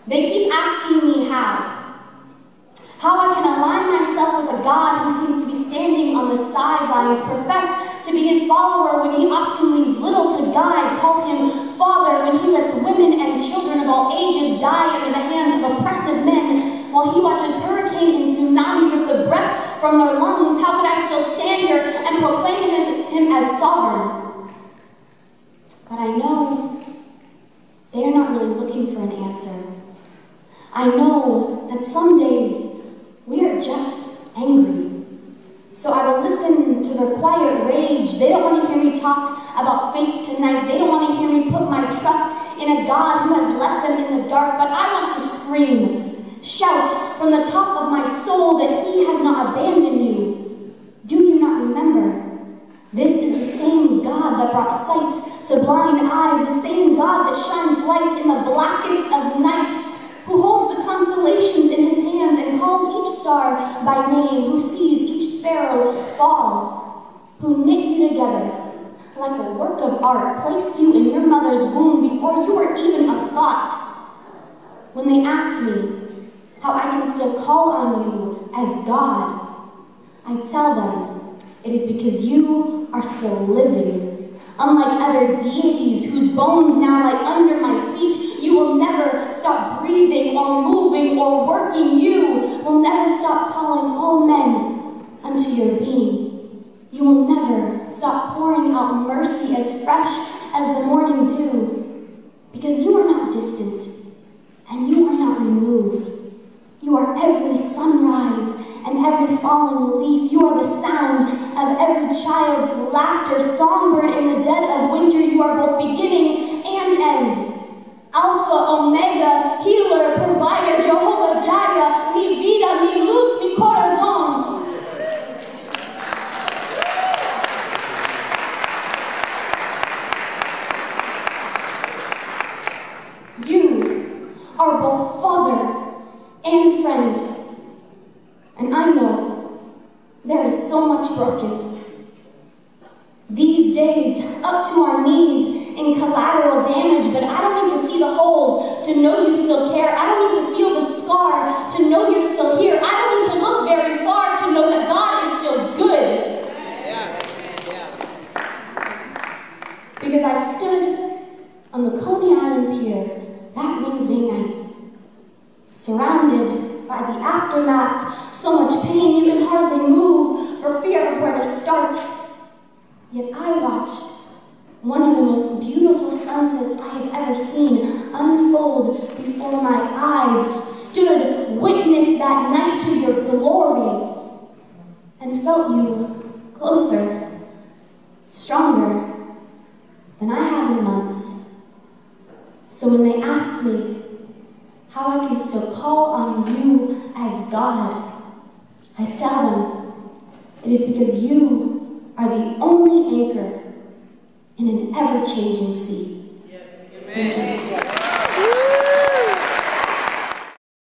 They keep asking me how I can align myself with a God who seems to be standing on the sidelines, profess to be his follower when he often leaves little to guide, call him Father when he lets women and children of all ages die in the hands of oppressive men, while he watches hurricane and tsunami rip the breath from their lungs. How could I still stand here and proclaim him as sovereign? But I know they are not really looking for an answer. I know that some days we are just angry. So I will listen to their quiet rage. They don't want to hear me talk about faith tonight. They don't want to hear me put my trust in a God who has left them in the dark. But I want to scream, shout from the top of my soul that he has not abandoned you. Do you not remember? This is the same God that brought sight to blind eyes, the same God that shines light in the blackest of night, who holds the constellations in his hands and calls each star by name, who sees each sparrow fall, who knit you together like a work of art, placed you in your mother's womb before you were even a thought. When they ask me how I can still call on you as God, I tell them it is because you are still living. Unlike other deities whose bones now lie under my feet, you will never stop breathing or moving or working. You will never stop calling all men unto your being. You will never stop pouring out mercy as fresh as the morning dew, because you are not distant and you are not removed. You are every sunrise and every falling leaf. You are the sound of every child's laughter, songbird in the dead of winter. You are both beginning and end. Alpha, Omega, healer, provider, Jehovah Jireh, mi vida, mi luz, mi corazón. You are both Father and friend. And I know there is so much broken. These days, up to our knees in collateral damage, but I don't need to see the holes to know you still care. I don't need to feel the scar to know you're still here. I don't need to look very far to know that God is still good. Because I stood on the Coney Island pier that Wednesday night, surrounded by the aftermath, so much pain you can hardly move for fear of where to start. Yet I watched one of the most beautiful sunsets I have ever seen unfold before my eyes, stood witness that night to your glory, and felt you closer, stronger than I have in months. So when they ask me how I can still call on you as God, I tell them it is because you are the only anchor in an ever-changing sea. Yes. Amen. Thank you.